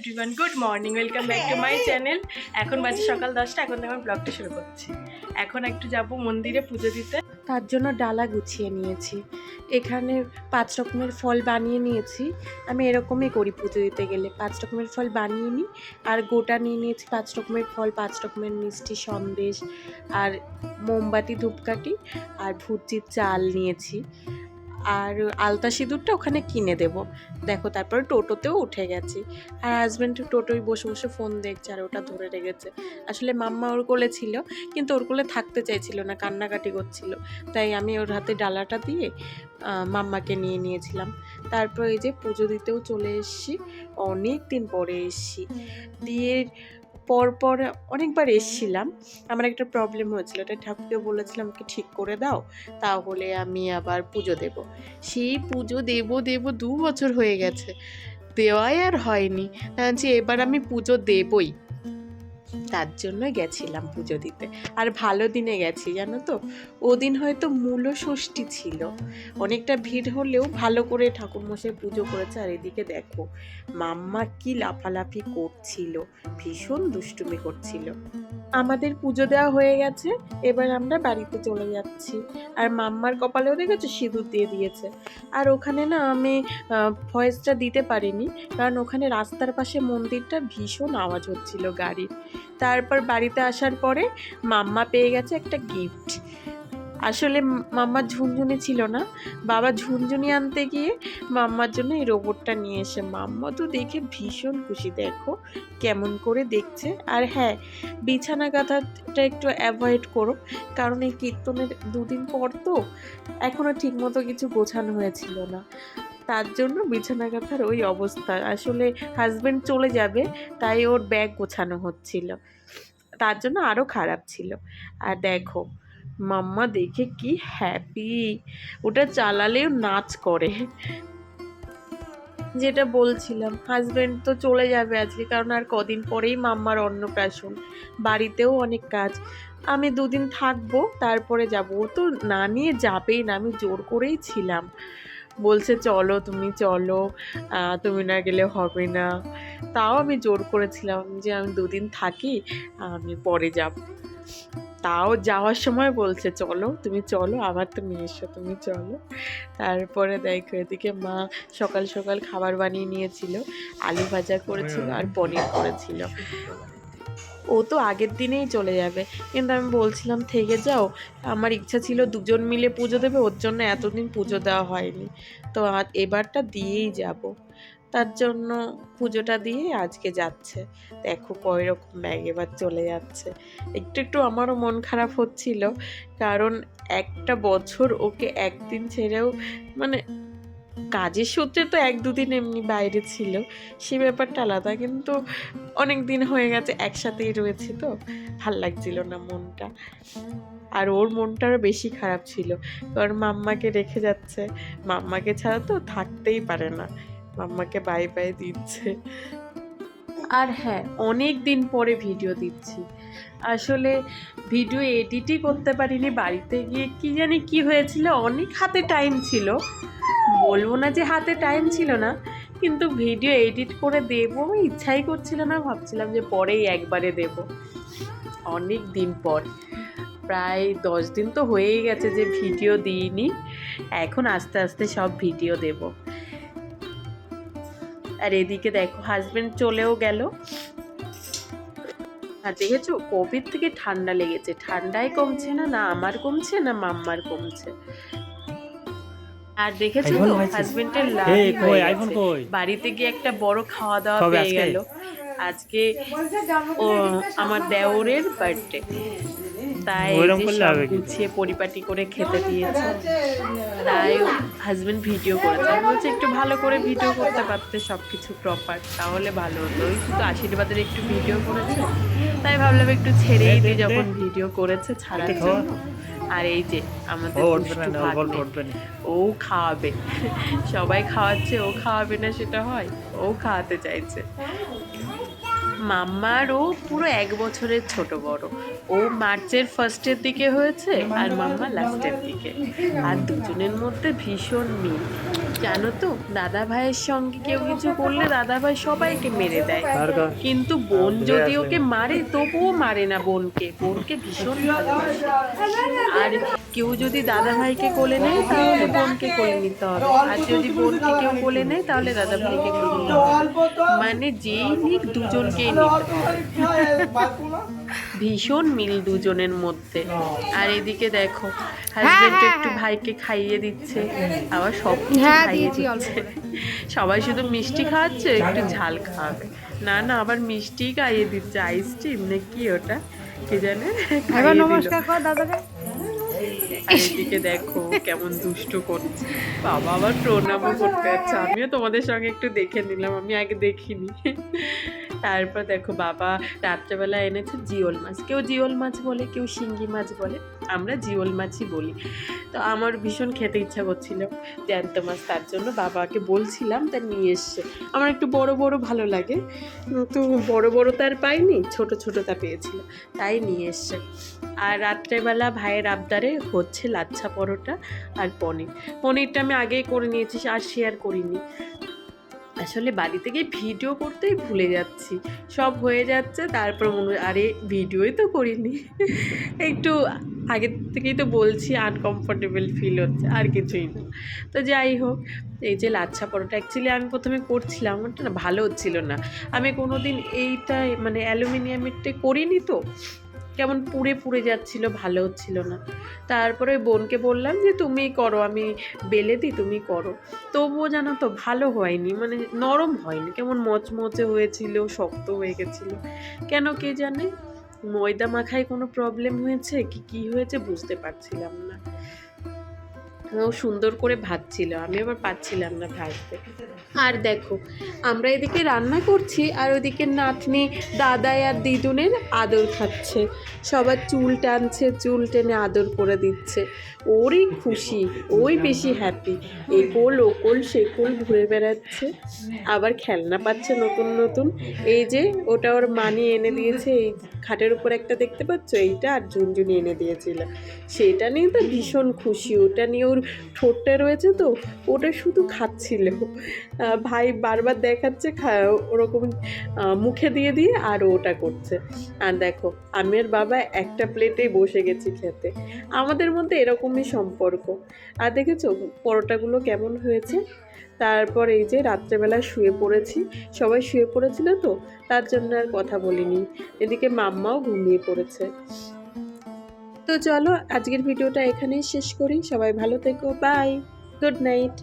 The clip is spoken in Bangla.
Everyone, good morning, welcome back to my channel. এখন বাজে সকাল 10টা। এখন থেকে আমি ব্লগটা শুরু করছি। এখন একটু যাব মন্দিরে পুজো দিতে, তার জন্য ডালা গুছিয়ে নিয়েছি। এখানে 5 রকমের ফল বানিয়ে নিয়েছি। আমি এরকমই করি পুজো দিতে গেলে, 5 রকমের ফল বানিয়ে নিই আর গোটা নিয়ে নিয়েছি 5 রকমের ফল, 5 রকমের মিষ্টি, সন্দেশ আর মোমবাতি, ধূপকাঠি আর ভুজির চাল নিয়েছি। আর আলতা সিঁদুরটা ওখানে কিনে দেব। দেখো, তারপরে টোটোতেও উঠে গেছি। আর হাজব্যান্ড টোটোয় বসে বসে ফোন দেখছে আর ওটা ধরে রেখেছে। আসলে মাম্মা ওর কোলে ছিল, কিন্তু ওর কোলে থাকতে চাইছিল না, কান্নাকাটি করছিল। তাই আমি ওর হাতে ডালাটা দিয়ে মাম্মাকে নিয়ে নিয়েছিলাম। তারপর এই যে পুজো দিতেও চলে এসেছি, অনেক দিন পরে এসেছি। দিয়ে পরপর অনেকবার এসেছিলাম। আমার একটা প্রবলেম হয়েছিল, এটা ঠাকুরকে বলেছিলাম আমাকে ঠিক করে দাও, তাহলে আমি আবার পুজো দেব। সেই পুজো দেব 2 বছর হয়ে গেছে, দেওয়াই আর হয়নি। যে এবার আমি পুজো দেবই, তার জন্য গেছিলাম পুজো দিতে। আর ভালো দিনে গেছি, জানো তো, ওদিন হয়তো মূল ষষ্ঠী ছিল। অনেকটা ভিড় হলেও ভালো করে ঠাকুরমশাই পুজো করেছে। আর এদিকে দেখো মাম্মা কি লাফালাফি করছিল, ভীষণ দুষ্টুমি করছিল। আমাদের পুজো দেওয়া হয়ে গেছে, এবার আমরা বাড়িতে চলে যাচ্ছি। আর মাম্মার কপালেও দেখেছো সিঁদুর দিয়ে দিয়েছে। আর ওখানে না আমি ভয়েসটা দিতে পারিনি, কারণ ওখানে রাস্তার পাশে মন্দিরটা, ভীষণ আওয়াজ হচ্ছিল গাড়ির। তারপর বাড়িতে আসার পরে মাম্মা পেয়ে গেছে একটা গিফট। আসলে মাম্মার ঝুনঝুনি ছিল না, বাবা ঝুনঝুনি আনতে গিয়ে মাম্মার জন্য এই রোবটটা নিয়ে এসে, মাম্মা তো দেখে ভীষণ খুশি। দেখো কেমন করে দেখছে। আর হ্যাঁ, বিছানা কাঁথাটা একটু অ্যাভয়েড করো, কারণ এই কীর্তনের 2 দিন পর তো এখনও ঠিকমতো কিছু গোছানো হয়েছিল না, তার জন্য বিছানা কাঁথার ওই অবস্থা। আসলে হাজব্যান্ড চলে যাবে, তাই ওর ব্যাগ গোছানো হচ্ছিল, তার জন্য আরও খারাপ ছিল। আর দেখো মাম্মা দেখে কি হ্যাপি, ওটা চালালেও নাচ করে। যেটা বলছিলাম, হাজব্যান্ড তো চলে যাবে আজকে, কারণ আর কদিন পরেই মাম্মার অন্নপ্রাশন, বাড়িতেও অনেক কাজ। আমি 2 দিন থাকবো, তারপরে যাবো। ও তো না নিয়ে যাবেই না, আমি জোর করেই ছিলাম। বলছে চলো, তুমি চলো, তুমি না গেলে হবে না। তাও আমি জোর করেছিলাম যে আমি 2 দিন থাকি, আমি পরে যাব। তাও যাওয়ার সময় বলছে চলো, তুমি চলো, আবার তুমি এসো, তুমি চলো। তারপরে দেখো এদিকে মা সকাল সকাল খাবার বানিয়ে নিয়েছিল, আলু ভাজা করেছিল আর পনির করেছিল। ও তো আগের দিনেই চলে যাবে, কিন্তু আমি বলছিলাম থেকে যাও, আমার ইচ্ছা ছিল 2জন মিলে পুজো দেবে, ওর জন্য এতদিন পুজো দেওয়া হয়নি, তো এবারটা দিয়েই যাব। তার জন্য পুজোটা দিয়ে আজকে যাচ্ছে। দেখো কয় রকম ব্যাগ এবার চলে যাচ্ছে। একটু একটু আমারও মন খারাপ হচ্ছিল, কারণ একটা বছর ওকে একদিন ছেড়েও, মানে কাজের সূত্রে তো 1-2 দিন এমনি বাইরে ছিল, সে ব্যাপারটা আলাদা, কিন্তু অনেক দিন হয়ে গেছে একসাথেই রয়েছে, তো ভাল লাগছিল না মনটা। আর ওর মনটারও বেশি খারাপ ছিল, কারণ মাম্মাকে রেখে যাচ্ছে, মাম্মাকে ছাড়া তো থাকতেই পারে না, মাম্মাকে বাই বাই দিচ্ছে। আর হ্যাঁ, অনেক দিন পরে ভিডিও দিচ্ছি। আসলে ভিডিও এডিটই করতে পারিনি বাড়িতে গিয়ে, কি জানি কি হয়েছিল, অনেক হাতে টাইম ছিল, বলবো না যে হাতে টাইম ছিল না, কিন্তু ভিডিও এডিট করে দেবো ইচ্ছাই করছিল না, ভাবছিলাম যে পরেই একবারে দেব। অনেক দিন পর, প্রায় 10 দিন তো হয়েই গেছে যে ভিডিও দিইনি, এখন আস্তে আস্তে সব ভিডিও দেব। আর এদিকে দেখো হাজব্যান্ড চলেও গেল। আর দেখেছো কোভিড থেকে ঠান্ডা লেগেছে, ঠান্ডায় কমছে না, না আমার কমছে না মাম্মার কমছে। আর দেখেছো তো হাজবেন্ডের লাভই হয়ে গেছে, বাড়িতে গিয়ে একটা বড় খাওয়া দাওয়া পেয়ে গেল। আজকে ও আমার দেওরের বার্থডে, তাই সব গুছিয়ে পরিপাটি করে খেতে দিয়েছে। তাই হাজবেন্ড ভিডিও করেছে, আমি বলছি একটু ভালো করে ভিডিও করতে পারতে, সব কিছু প্রপার, তাহলে ভালো হতো। ওই শুধু আশীর্বাদের একটু ভিডিও করেছে, তাই ভাবলাম একটু ছেড়েই দিই যখন ভিডিও করেছে ছাড়ার জন্য। আর এই যে আমাদের ও খাওয়াবে, সবাই খাওয়াচ্ছে, ও খাওয়াবে না সেটা হয়, ও খাওয়াতে চাইছে। মাম্মারও পুরো 1 বছরের ছোট বড়, ও মার্চের ফার্স্টের দিকে হয়েছে আর মাম্মা লাস্টের দিকে, আর দুজনের মধ্যে ভীষণ মিল। জানো তো দাদা ভাইয়ের সঙ্গে কেউ কিছু করলে দাদা ভাই সবাইকে মেরে দেয়, কিন্তু বোন যদি ওকে মারে তবুও মারে না বোনকে, বোনকে ভীষণ ভালোবাসে। আর কেউ যদি দাদা ভাইকে কোলে নেয় তাহলে বোনকে কোলে নিতে হবে, আর যদি বোনকে কেউ কোলে নেয় তাহলে দাদা ভাইকে কোলে নিতে হবে, মানে যেই নিক দুজনকেই নিতে হবে। ভীষণ মিল দুজনের মধ্যে। আর এদিকে দেখো হাজবেন্ড একটু ভাইকে খাইয়ে দিচ্ছে, আবার সব খাইয়ে দিচ্ছে। সবাই শুধু মিষ্টি খাওয়াচ্ছে, একটু ঝাল খাওয়াবে না, না আবার মিষ্টি খাইয়ে দিচ্ছে, আইসক্রিম না কি ওটা কে জানে। নমস্কার কর দাদাকে। এদিকে দেখো কেমন দুষ্ট করছে, বাবা আবার প্রণামও করতে যাচ্ছে। আমিও তোমাদের সঙ্গে একটু দেখে নিলাম, আমি আগে দেখিনি। তারপর দেখো বাবা রাত্রেবেলা এনেছে জিওল মাছ, কেউ জিওল মাছ বলে, কেউ শিঙ্গি মাছ বলে, আমরা জিওল মাছই বলি। তো আমার ভীষণ খেতে ইচ্ছা করছিল জ্যান্ত মাছ, তার জন্য বাবাকে বলছিলাম, তা নিয়ে এসছে। আমার একটু বড় বড় ভালো লাগে, তো বড় বড় তার পাইনি, ছোট ছোট তা পেয়েছিল, তাই নিয়ে এসছে। আর রাত্রেবেলা ভাইয়ের আবদারে হচ্ছে লাচ্ছা পরোটা আর পনিরটা আমি আগেই করে নিয়েছি, আর শেয়ার করিনি। আসলে বাড়িতে গিয়ে ভিডিও করতেই ভুলে যাচ্ছি, সব হয়ে যাচ্ছে, তারপর আরে ভিডিওই তো করিনি। একটু আগের থেকেই তো বলছি আনকমফোর্টেবল ফিল হচ্ছে, আর কিছুই না। তো যাই হোক, এই যে লাচ্ছা পরোটা অ্যাকচুয়ালি আমি প্রথমে করছিলাম, ওটা না ভালো হচ্ছিল না। আমি কোনো দিন এইটা মানে অ্যালুমিনিয়ামেরটা করিনি, তো কেমন পুড়ে পুড়ে যাচ্ছিল, ভালো হচ্ছিল না। তারপরে বোনকে বললাম যে তুমি করো, আমি বেলে দিই, তুমি করো। তবুও জানো তো ভালো হয়নি, মানে নরম হয়নি, কেমন মচমচে হয়েছিল, শক্ত হয়ে গেছিলো। কেন কে জানে, ময়দা মাখায় কোনো প্রবলেম হয়েছে কি হয়েছে বুঝতে পারছিলাম না। ও সুন্দর করে ভাজছিল, আমি আবার পাচ্ছিলাম না ভাজতে। আর দেখো আমরা এদিকে রান্না করছি, আর ওইদিকে নাতনি দাদাই আর দিদুনের আদর খাচ্ছে, সবার চুল টানছে, চুল টেনে আদর করে দিচ্ছে। ওরই খুশি, ওই বেশি হ্যাপি, একোল ওকোল সেকোল ঘুরে বেড়াচ্ছে, আবার খেলনা পাচ্ছে নতুন নতুন। এই যে ওটা ওর মানি এনে দিয়েছে, এই খাটের উপর একটা দেখতে পাচ্ছ, এইটা আর ঝুনঝুনি এনে দিয়েছিল, সেটা নিয়ে তো ভীষণ খুশি। ওটা নিয়ে ওর ঠোঁটটা রয়েছে তো, ওটা শুধু খাচ্ছিল। ভাই বারবার দেখাচ্ছে, ওরকম মুখে দিয়ে দিয়ে আর ওটা করছে। আর দেখো আমি আর বাবা একটা প্লেটেই বসে গেছি খেতে, আমাদের মধ্যে এরকমই সম্পর্ক। আর দেখেছো পরোটাগুলো কেমন হয়েছে। তারপর এই যে রাত্রেবেলা শুয়ে পড়েছি, সবাই শুয়ে পড়েছিল তো, তার জন্য আর কথা বলিনি। এদিকে মাম্মাও ঘুমিয়ে পড়েছে। তো চলো আজকের ভিডিওটা এখানেই শেষ করি, সবাই ভালো থেকো, বাই, গুড নাইট।